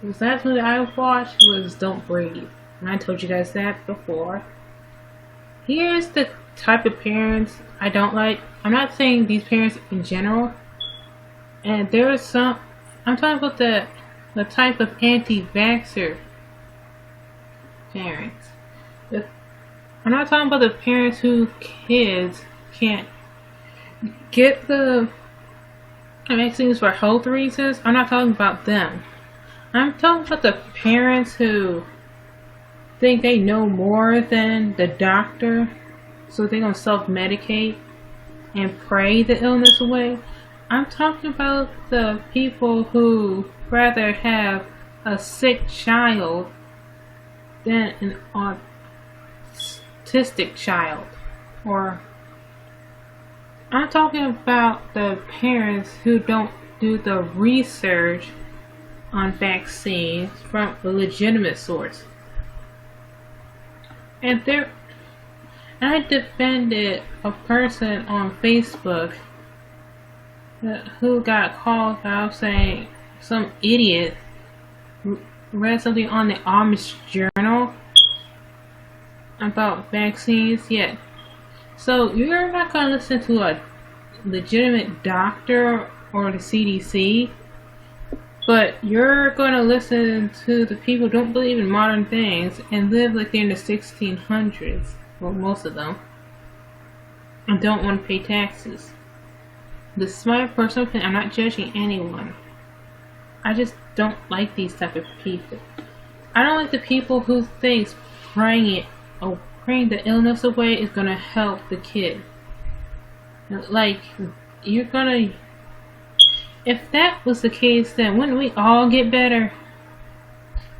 The last movie I watched was Don't Breathe. And I told you guys that before. Here's the type of parents I don't like. I'm not saying these parents in general. And there are some. I'm talking about the type of anti-vaxxer parents. I'm not talking about the parents whose kids can't get the vaccines for health reasons. I'm not talking about them. I'm talking about the parents who think they know more than the doctor, so they're gonna self-medicate and pray the illness away. I'm talking about the people who rather have a sick child than an autistic child. Or I'm talking about the parents who don't do the research on vaccines from a legitimate source. And I defended a person on Facebook who got called out saying some idiot read something on the Amish Journal about vaccines yet. So you're not going to listen to a legitimate doctor or the CDC, but you're going to listen to the people who don't believe in modern things and live like they're in the 1600s, well, most of them, and don't want to pay taxes. This is my personal opinion. I'm not judging anyone. I just don't like these type of people. I don't like the people who thinks praying the illness away is gonna help the kid. Like, you're gonna. If that was the case, then wouldn't we all get better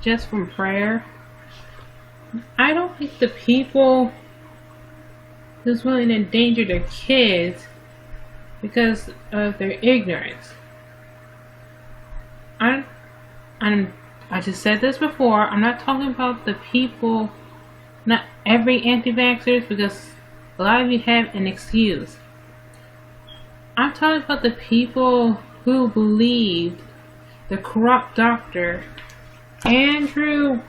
just from prayer? I don't like the people who's willing to endanger their kids because of their ignorance. I just said this before. I'm not talking about the people, not every anti-vaxxers, because a lot of you have an excuse. I'm talking about the people who believed the corrupt doctor Andrew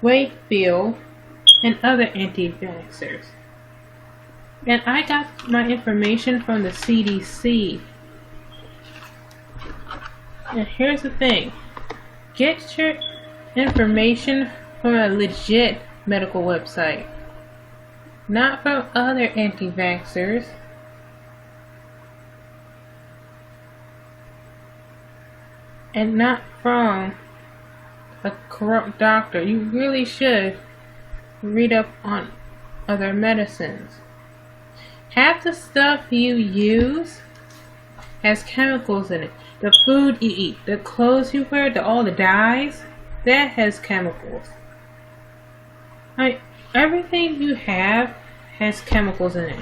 Wakefield and other anti-vaxxers. And I got my information from the CDC. And here's the thing. Get your information from a legit medical website. Not from other anti-vaxxers. And not from a corrupt doctor. You really should read up on other medicines. Half the stuff you use has chemicals in it. The food you eat, the clothes you wear, all the dyes, that has chemicals. Everything you have has chemicals in it.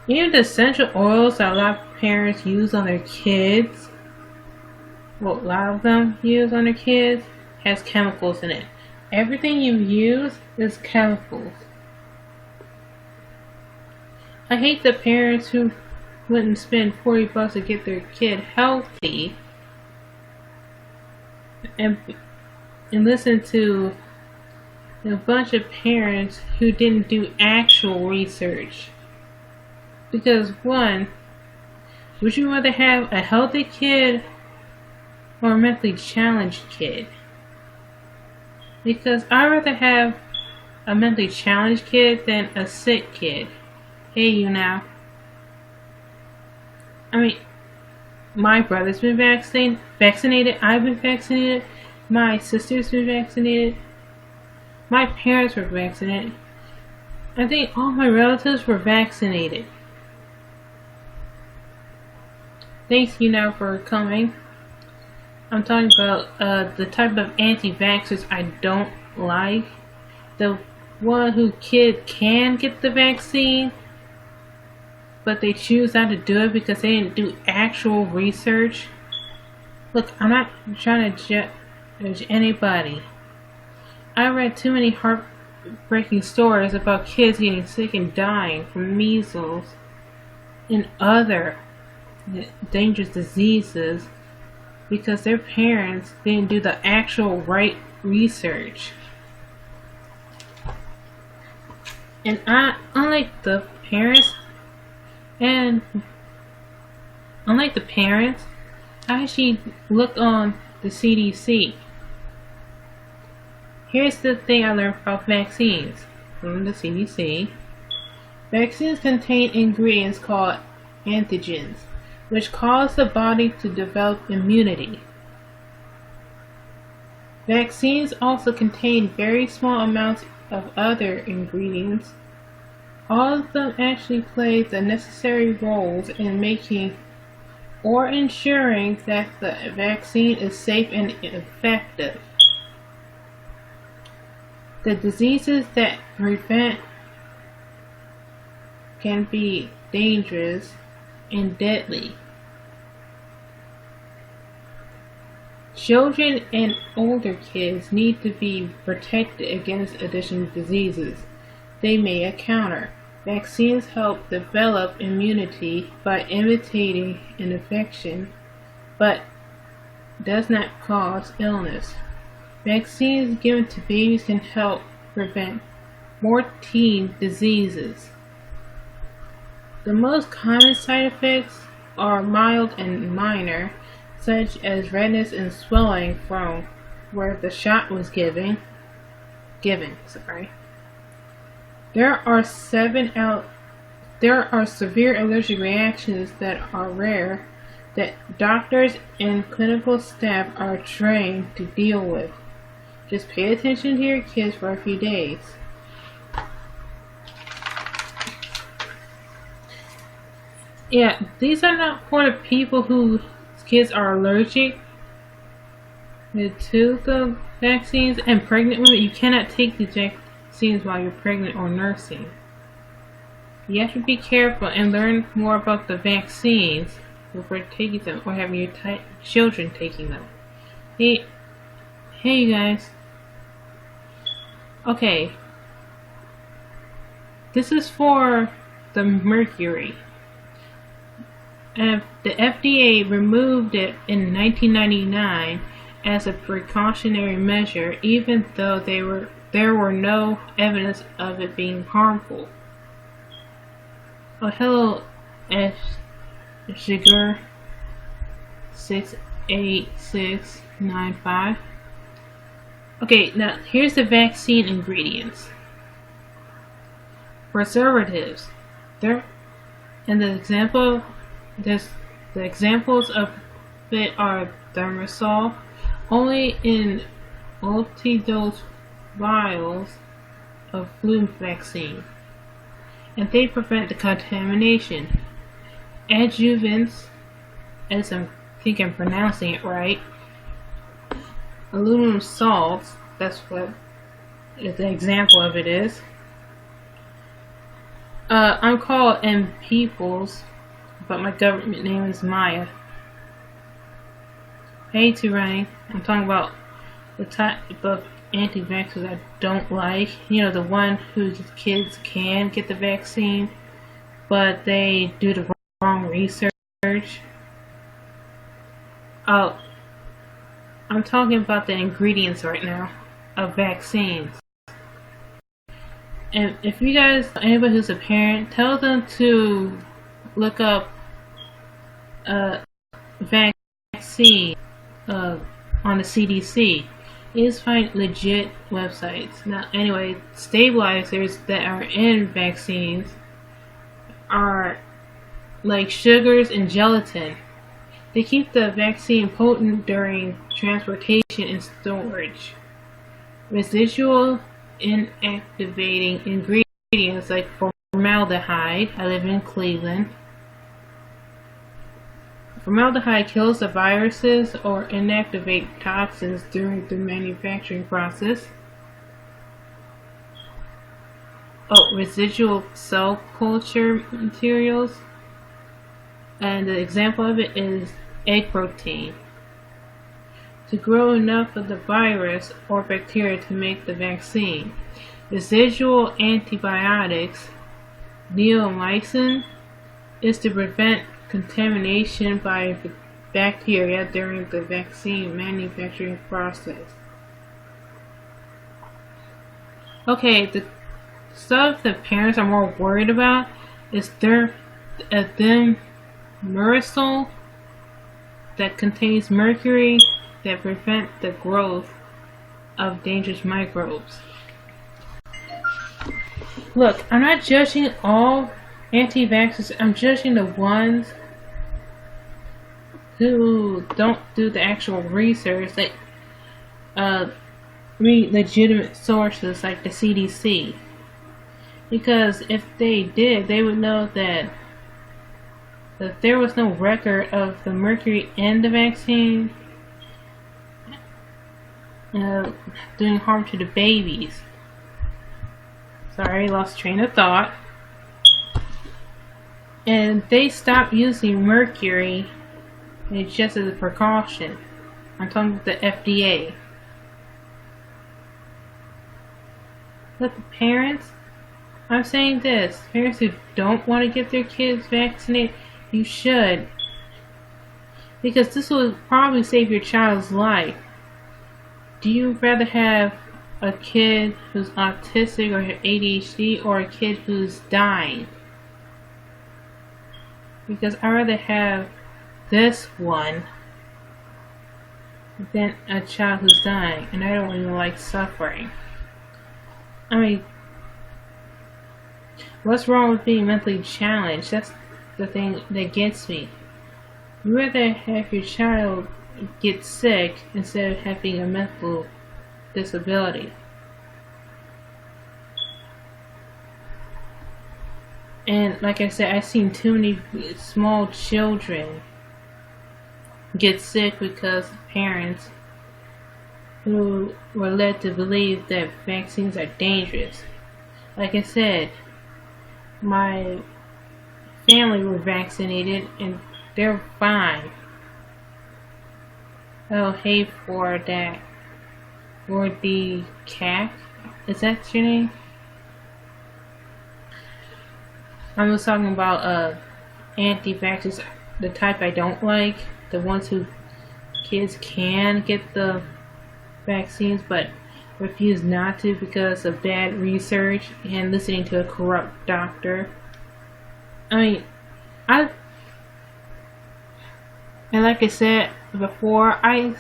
Even the essential oils that a lot of parents use on their kids, well, a lot of them use on their kids, has chemicals in it. Everything you use is chemicals. I hate the parents who wouldn't spend $40 to get their kid healthy and listen to a bunch of parents who didn't do actual research. Because one, would you rather have a healthy kid or a mentally challenged kid? Because I'd rather have a mentally challenged kid than a sick kid. Hey, YouNow. I mean, my brother's been vaccinated. I've been vaccinated. My sister's been vaccinated. My parents were vaccinated. I think all my relatives were vaccinated. Thanks, YouNow, for coming. I'm talking about the type of anti-vaxxers I don't like. The one who kid can get the vaccine, but they choose not to do it because they didn't do actual research. Look, I'm not trying to judge anybody. I read too many heartbreaking stories about kids getting sick and dying from measles and other dangerous diseases because their parents didn't do the actual right research. And unlike the parents, I actually looked on the CDC. Here's the thing I learned about vaccines from the CDC. Vaccines contain ingredients called antigens, which cause the body to develop immunity. Vaccines also contain very small amounts of other ingredients. All of them actually play the necessary roles in making or ensuring that the vaccine is safe and effective. The diseases that prevent can be dangerous and deadly. Children and older kids need to be protected against additional diseases they may encounter. Vaccines help develop immunity by imitating an infection, but does not cause illness. Vaccines given to babies can help prevent 14 diseases. The most common side effects are mild and minor, such as redness and swelling from where the shot was given. There are severe allergic reactions that are rare that doctors and clinical staff are trained to deal with. Just pay attention to your kids for a few days. Yeah, these are not for the people whose kids are allergic to the vaccines, and pregnant women. You cannot take the vaccines while you're pregnant or nursing. You have to be careful and learn more about the vaccines before taking them or having your children taking them. Hey you guys. Okay. This is for the mercury. The FDA removed it in 1999 as a precautionary measure, even though there were no evidence of it being harmful. Oh, hello, Sugar 68695. Okay, now here's the vaccine ingredients. Preservatives. The examples of it are thimerosal, only in multi-dose vials of flu vaccine, and they prevent the contamination. Adjuvants, as I think I'm pronouncing it right, aluminum salts, that's what the example of it is. I'm called M. Peoples, but my government name is Maya. Hey, Terrain. I'm talking about the type of anti-vaxxers I don't like. You know, the one whose kids can get the vaccine, but they do the wrong research. Oh, I'm talking about the ingredients right now of vaccines. And if you guys, anybody who's a parent, tell them to look up vaccine on the CDC. Is find legit websites. Now, anyway, stabilizers that are in vaccines are like sugars and gelatin. They keep the vaccine potent during transportation and storage. Residual inactivating ingredients like formaldehyde. I live in Cleveland. Formaldehyde kills the viruses or inactivate toxins during the manufacturing process. Oh, residual cell culture materials. And the example of it is egg protein. To grow enough of the virus or bacteria to make the vaccine. Residual antibiotics, neomycin, is to prevent contamination by bacteria during the vaccine manufacturing process. Okay, the stuff that parents are more worried about is them aerosol that contains mercury that prevent the growth of dangerous microbes. Look, I'm not judging all anti-vaxxers. I'm judging the ones who don't do the actual research, like read legitimate sources like the CDC. Because if they did, they would know that there was no record of the mercury in the vaccine doing harm to the babies. Sorry, lost train of thought. And they stopped using mercury just as a precaution. I'm talking about the FDA. But the parents, I'm saying this, parents who don't want to get their kids vaccinated, you should. Because this will probably save your child's life. Do you rather have a kid who's autistic or ADHD or a kid who's dying? Because I'd rather have this one than a child who's dying, and I don't even like suffering. I mean, what's wrong with being mentally challenged? That's the thing that gets me. You rather have your child get sick instead of having a mental disability. And like I said, I've seen too many small children get sick because of parents who were led to believe that vaccines are dangerous. Like I said, my family were vaccinated and they're fine. Oh, hey for that. Or the CAC? Is that your name? I was talking about anti-vaxxers, the type I don't like, the ones who kids can get the vaccines but refuse not to because of bad research and listening to a corrupt doctor. I mean, and like I said before, I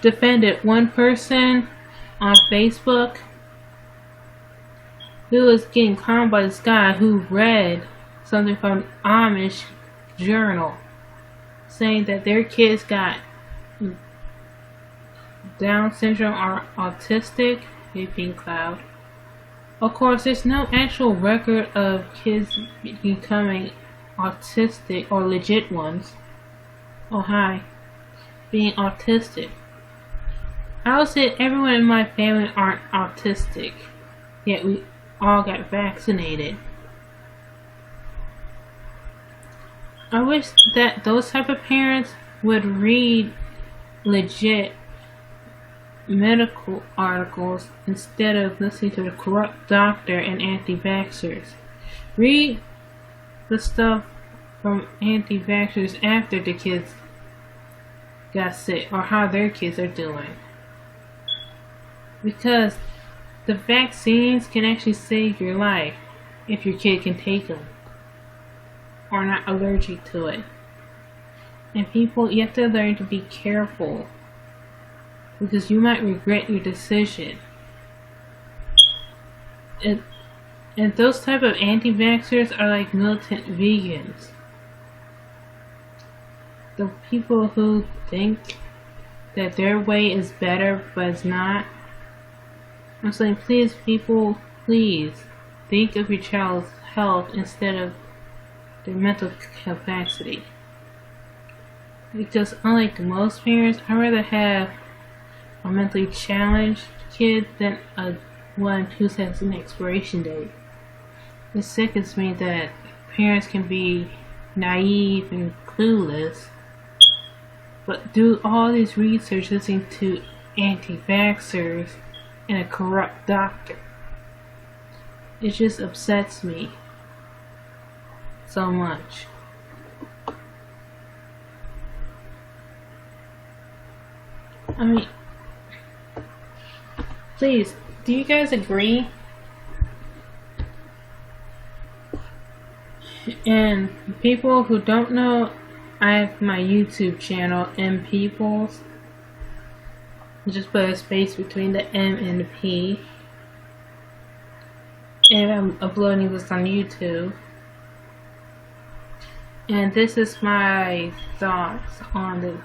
defended one person on Facebook who was getting calmed by this guy who read something from an Amish journal saying that their kids got Down syndrome or autistic. Pink Cloud. Of course, there's no actual record of kids becoming autistic or legit ones. Oh hi, being autistic. I would say everyone in my family aren't autistic, yet we all got vaccinated. I wish that those type of parents would read legit medical articles instead of listening to the corrupt doctor and anti-vaxxers. Read the stuff from anti-vaxxers after the kids got sick or how their kids are doing. Because the vaccines can actually save your life if your kid can take them or not allergic to it. And people, you have to learn to be careful because you might regret your decision. And those type of anti-vaxxers are like militant vegans. The people who think that their way is better but it's not. I'm saying, please people, please think of your child's health instead of their mental capacity. Because unlike most parents, I'd rather have a mentally challenged kid than a one who has an expiration date. It sickens me that parents can be naive and clueless, but do all this research listening to anti-vaxxers and a corrupt doctor. It just upsets me so much. I mean, please, do you guys agree? And people who don't know, I have my YouTube channel, M Peoples. Just put a space between the M and the P. And I'm uploading this on YouTube. And this is my thoughts on the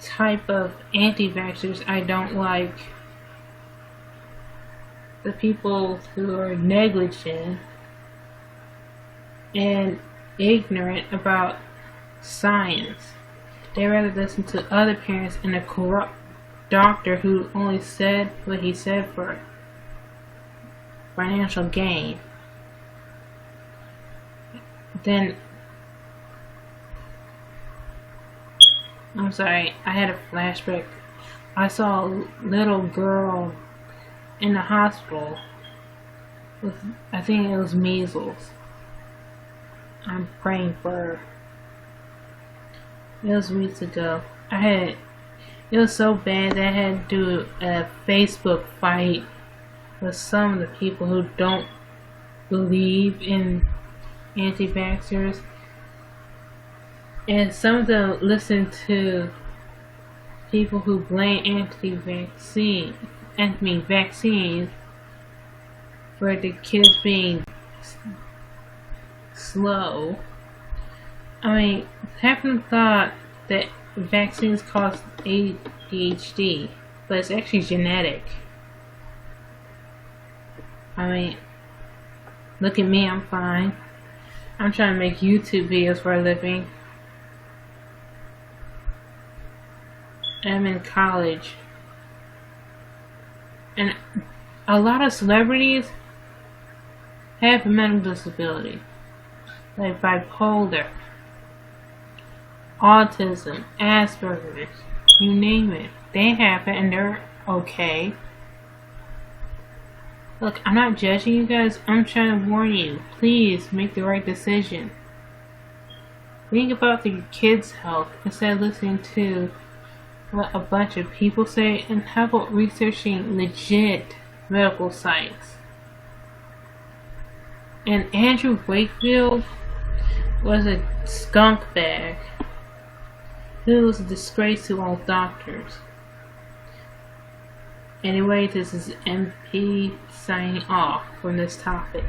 type of anti-vaxxers I don't like. The people who are negligent and ignorant about science. They rather listen to other parents and a corrupt doctor who only said what he said for financial gain. Then, I'm sorry, I had a flashback. I saw a little girl in the hospital with, I think it was measles. I'm praying for her. It was weeks ago. It was so bad that I had to do a Facebook fight with some of the people who don't believe in anti-vaxxers, and some of them listen to people who blame vaccines for the kids being slow. I mean, having thought that vaccines cause ADHD, but it's actually genetic. I mean, look at me, I'm fine. I'm trying to make YouTube videos for a living. I'm in college. And a lot of celebrities have a mental disability. Like bipolar, autism, Asperger's, you name it. They have it and they're okay. Look, I'm not judging you guys. I'm trying to warn you. Please make the right decision. Think about your kids' health instead of listening to what a bunch of people say, and how about researching legit medical sites? And Andrew Wakefield was a skunk bag. He was a disgrace to all doctors. Anyway, this is MP signing off from this topic.